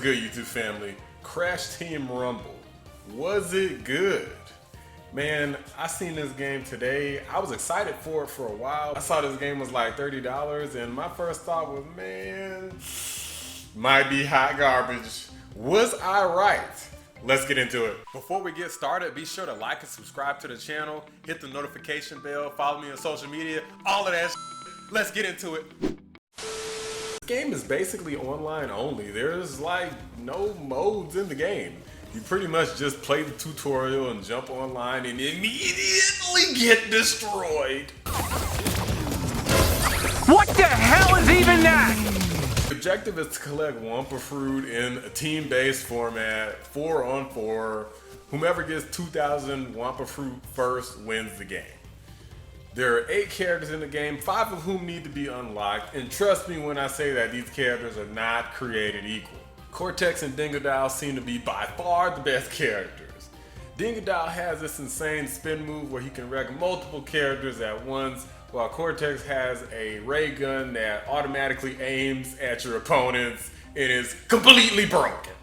good, YouTube family? Crash Team Rumble. Was it good? Man, I seen this game today. I was excited for it for a while. I saw this game was like $30 and my first thought was, man, might be hot garbage. Was I right? Let's get into it. Before we get started, be sure to like and subscribe to the channel, hit the notification bell, follow me on social media, all of that shit. Let's get into it. This game is basically online only. There's like no modes in the game. You pretty much just play the tutorial and jump online and immediately get destroyed. What the hell is even that? The objective is to collect Wumpa Fruit in a team-based format, 4-on-4. Whomever gets 2,000 Wumpa Fruit first wins the game. There are 8 characters in the game, 5 of whom need to be unlocked, and trust me when I say that these characters are not created equal. Cortex and Dingodile seem to be by far the best characters. Dingodile has this insane spin move where he can wreck multiple characters at once, while Cortex has a ray gun that automatically aims at your opponents and is completely broken.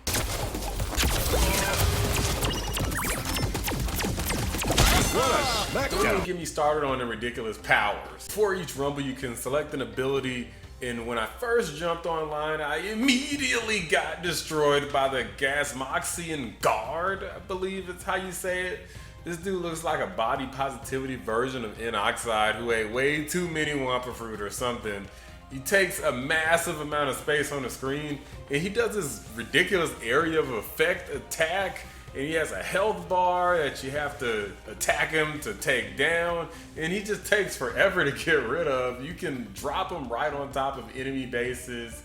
Don't even get me started on the ridiculous powers. For each rumble you can select an ability, and when I first jumped online I immediately got destroyed by the Gasmoxian Guard, I believe is how you say it. This dude looks like a body positivity version of N-Oxide who ate way too many Wumpa Fruit or something. He takes a massive amount of space on the screen and he does this ridiculous area of effect attack, and he has a health bar that you have to attack him to take down, and he just takes forever to get rid of. You can drop him right on top of enemy bases,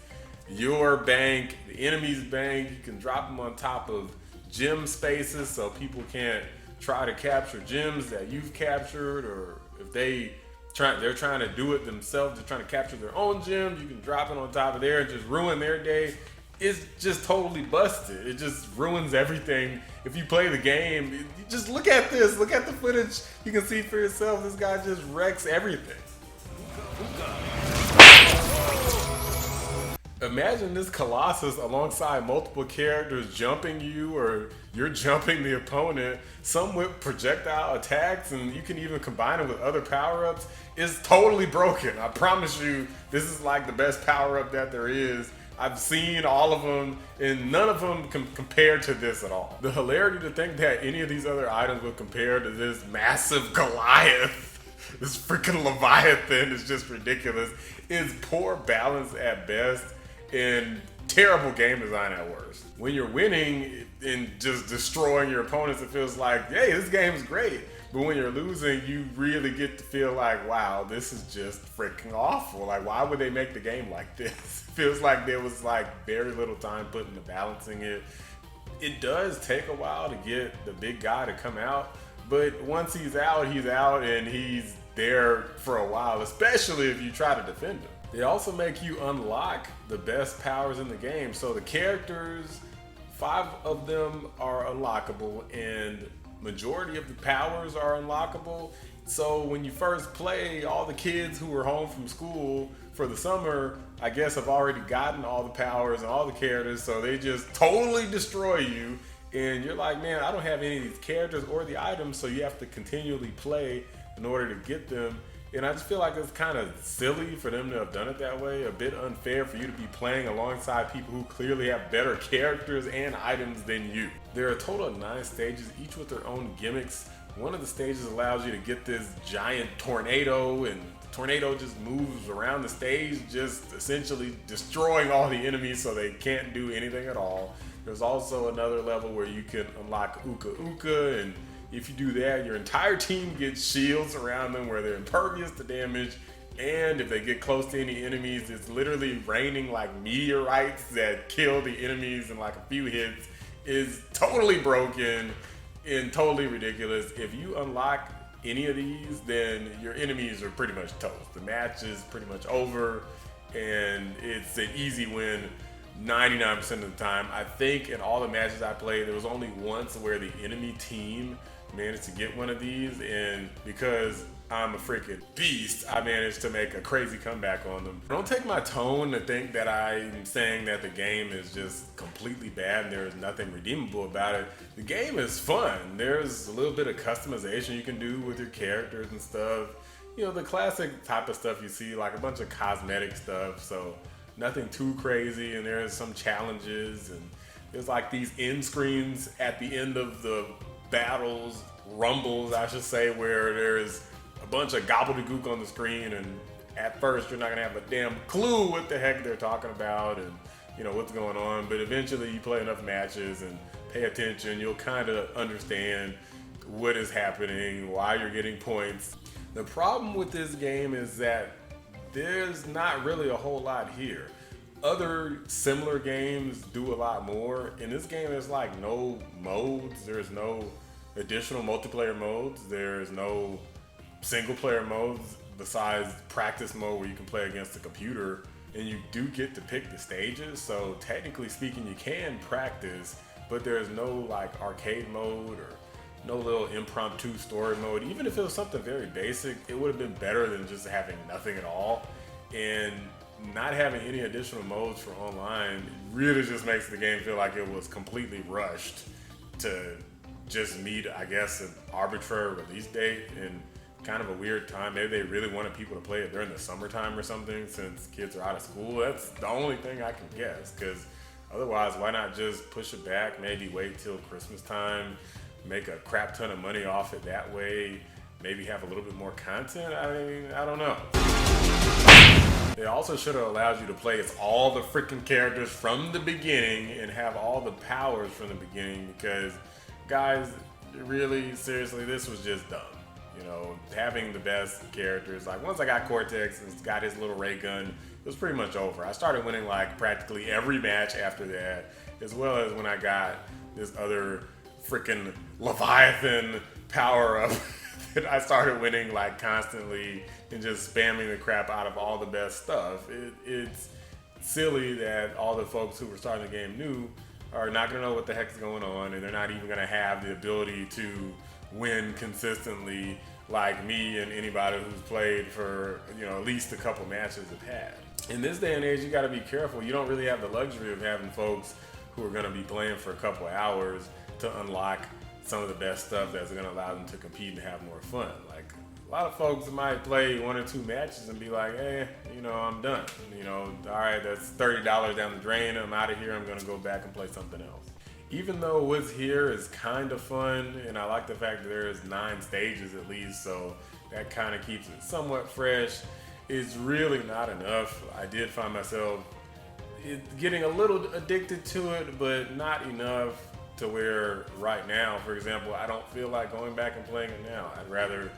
your bank, the enemy's bank. You can drop him on top of gem spaces so people can't try to capture gems that you've captured, or if they're trying to do it themselves, they're trying to capture their own gems, you can drop it on top of there and just ruin their day. It's just totally busted. It just ruins everything. If you play the game, you just look at this, look at the footage. You can see for yourself, this guy just wrecks everything. Imagine this Colossus alongside multiple characters jumping you, or you're jumping the opponent, some with projectile attacks, and you can even combine it with other power-ups. It's totally broken. I promise you, this is like the best power-up that there is. I've seen all of them, and none of them compare to this at all. The hilarity to think that any of these other items would compare to this massive Goliath, this freaking Leviathan, is just ridiculous. It's poor balance at best and terrible game design at worst. When you're winning and just destroying your opponents, it feels like, hey, this game's great. But when you're losing, you really get to feel like, wow, this is just freaking awful. Like, why would they make the game like this? Feels like there was like very little time put into balancing it. It does take a while to get the big guy to come out, but once he's out and he's there for a while, especially if you try to defend him. They also make you unlock the best powers in the game. So the characters, 5 of them are unlockable, and majority of the powers are unlockable. So when you first play, all the kids who were home from school for the summer, I guess, have already gotten all the powers and all the characters, so they just totally destroy you. And you're like, man, I don't have any of these characters or the items, so you have to continually play in order to get them. And I just feel like it's kind of silly for them to have done it that way, a bit unfair for you to be playing alongside people who clearly have better characters and items than you. There are a total of 9 stages, each with their own gimmicks. One of the stages allows you to get this giant tornado, and the tornado just moves around the stage, just essentially destroying all the enemies so they can't do anything at all. There's also another level where you can unlock Uka Uka, and if you do that, your entire team gets shields around them where they're impervious to damage, and if they get close to any enemies, it's literally raining like meteorites that kill the enemies in like a few hits. Is totally broken and totally ridiculous. If you unlock any of these, then your enemies are pretty much toast. The match is pretty much over, and it's an easy win 99% of the time. I think in all the matches I played, there was only once where the enemy team managed to get one of these, and because I'm a freaking beast, I managed to make a crazy comeback on them. Don't take my tone to think that I'm saying that the game is just completely bad and there's nothing redeemable about it. The game is fun. There's a little bit of customization you can do with your characters and stuff. You know, the classic type of stuff you see, like a bunch of cosmetic stuff, so nothing too crazy, and there's some challenges, and there's like these end screens at the end of the battles, rumbles, I should say, where there's a bunch of gobbledygook on the screen, and at first you're not gonna have a damn clue what the heck they're talking about and you know what's going on, but eventually you play enough matches and pay attention, you'll kind of understand what is happening, why you're getting points. The problem with this game is that there's not really a whole lot here. Other similar games do a lot more. In this game, there's like no modes. There's no additional multiplayer modes. There's no single player modes besides practice mode where you can play against the computer, and you do get to pick the stages. So technically speaking, you can practice, but there's no like arcade mode or no little impromptu story mode. Even if it was something very basic, it would have been better than just having nothing at all. And not having any additional modes for online really just makes the game feel like it was completely rushed to just meet, I guess, an arbitrary release date and kind of a weird time. Maybe they really wanted people to play it during the summertime or something since kids are out of school. That's the only thing I can guess, because otherwise, why not just push it back, maybe wait till Christmas time, make a crap ton of money off it that way, maybe have a little bit more content? I mean, I don't know. They also should have allowed you to play as all the freaking characters from the beginning and have all the powers from the beginning, because guys, really, seriously, this was just dumb. You know, having the best characters, like once I got Cortex and got his little ray gun, it was pretty much over. I started winning like practically every match after that, as well as when I got this other freaking Leviathan power up that I started winning like constantly and just spamming the crap out of all the best stuff. It's silly that all the folks who were starting the game new are not gonna know what the heck is going on, and they're not even gonna have the ability to win consistently like me and anybody who's played for, you know, at least a couple matches have had. In this day and age, you gotta be careful. You don't really have the luxury of having folks who are gonna be playing for a couple hours to unlock some of the best stuff that's gonna allow them to compete and have more fun. Like, a lot of folks might play 1 or 2 matches and be like, hey, you know, I'm done. You know, all right, that's $30 down the drain. I'm out of here. I'm gonna go back and play something else. Even though what's here is kind of fun, and I like the fact that there's 9 stages at least, so that kind of keeps it somewhat fresh, it's really not enough. I did find myself getting a little addicted to it, but not enough to where right now, for example, I don't feel like going back and playing it now. I'd rather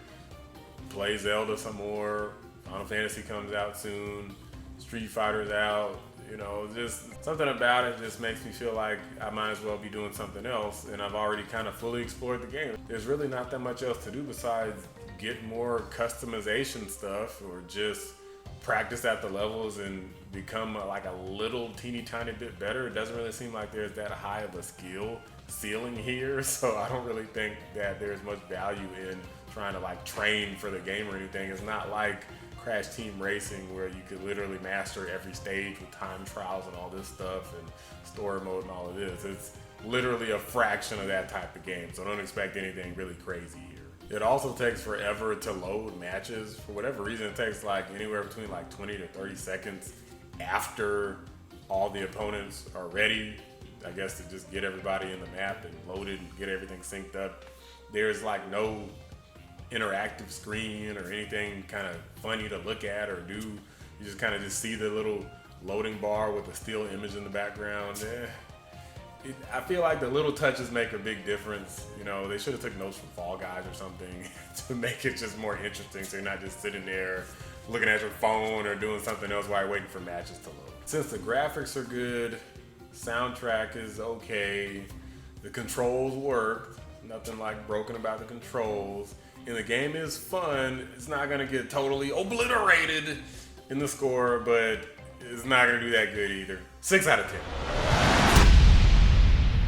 play Zelda some more. Final Fantasy comes out soon. Street Fighter's out. You know, just something about it just makes me feel like I might as well be doing something else, and I've already kind of fully explored the game. There's really not that much else to do besides get more customization stuff or just practice at the levels and become like a little teeny tiny bit better. It doesn't really seem like there's that high of a skill ceiling here, so I don't really think that there's much value in trying to like train for the game or anything. It's not like Crash Team Racing where you could literally master every stage with time trials and all this stuff and story mode and all of this. It's literally a fraction of that type of game, so don't expect anything really crazy here. It also takes forever to load matches. For whatever reason, it takes like anywhere between like 20 to 30 seconds after all the opponents are ready, I guess, to just get everybody in the map and loaded and get everything synced up. There's like no interactive screen or anything kind of funny to look at or do. You just kind of just see the little loading bar with a still image in the background. I feel like the little touches make a big difference. You know, they should have took notes from Fall Guys or something to make it just more interesting, so you're not just sitting there looking at your phone or doing something else while you're waiting for matches to load. Since the graphics are good, soundtrack is okay, the controls work, nothing like broken about the controls, and the game is fun. It's not gonna get totally obliterated in the score, but it's not gonna do that good either. 6 out of 10.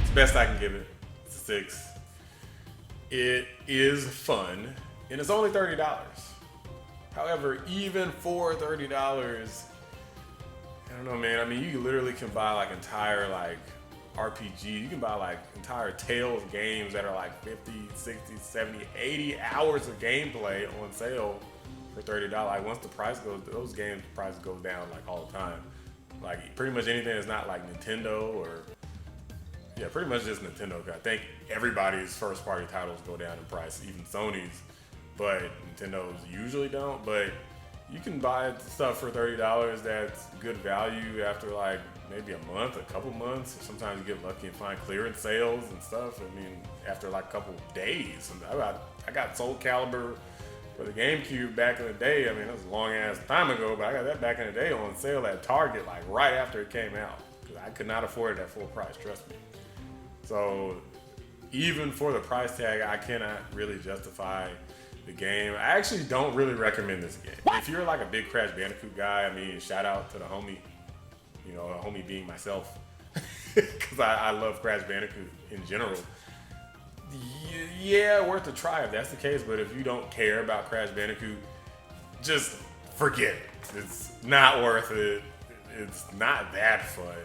It's the best I can give it. It's a 6. It is fun, and it's only $30. However, even for $30, I don't know, man. I mean, you literally can buy like entire like RPG. You can buy like entire Tales games that are like 50, 60, 70, 80 hours of gameplay on sale for $30. Like once the price goes, those games price goes down like all the time. Like pretty much anything that's not like Nintendo or yeah, pretty much just Nintendo. I think everybody's first party titles go down in price, even Sony's, but Nintendo's usually don't. But you can buy stuff for $30 that's good value after like maybe a month, a couple months. Sometimes you get lucky and find clearance sales and stuff. I mean, after like a couple days. I got Soul Calibur for the GameCube back in the day. I mean, that was a long ass time ago, but I got that back in the day on sale at Target like right after it came out. Because I could not afford it at full price, trust me. So even for the price tag, I cannot really justify the game. I actually don't really recommend this game. If you're like a big Crash Bandicoot guy, I mean, shout out to the homie, you know, a homie being myself, because I love Crash Bandicoot in general. Yeah, worth a try if that's the case, but if you don't care about Crash Bandicoot, just forget it. It's not worth it. It's not that fun.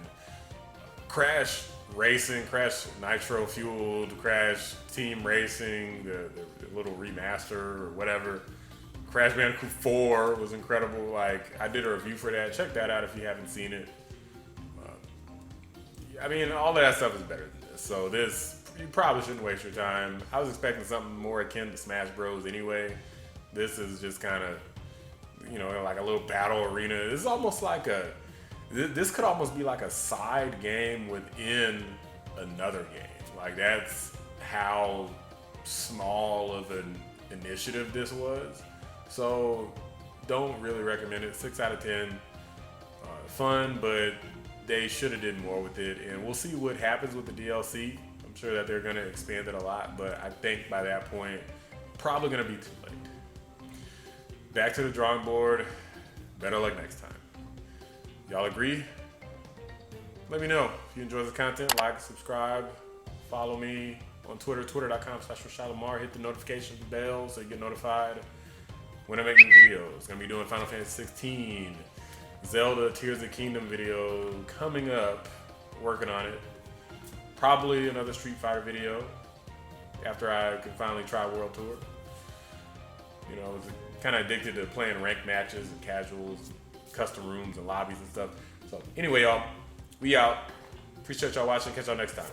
Crash Racing, Crash Nitro Fueled, Crash Team Racing, the little remaster or whatever. Crash Bandicoot 4 was incredible. Like, I did a review for that. Check that out if you haven't seen it. I mean, all of that stuff is better than this. So this, you probably shouldn't waste your time. I was expecting something more akin to Smash Bros. Anyway. This is just kind of, you know, like a little battle arena. This is almost like this could almost be like a side game within another game. Like that's how small of an initiative this was. So don't really recommend it. 6 out of 10. Fun, but they should have did more with it. And we'll see what happens with the DLC. I'm sure that they're going to expand it a lot, but I think by that point, probably going to be too late. Back to the drawing board. Better luck next time. Y'all agree? Let me know if you enjoy the content. Like, subscribe, follow me on Twitter, twitter.com/RashadLamar. Hit the notification bell so you get notified when I make new videos. Gonna be doing Final Fantasy 16, Zelda Tears of the Kingdom video coming up. Working on it. Probably another Street Fighter video after I can finally try World Tour. You know, I was kind of addicted to playing ranked matches and casuals, custom rooms and lobbies and stuff. So anyway, y'all, we out. Appreciate y'all watching. Catch y'all next time.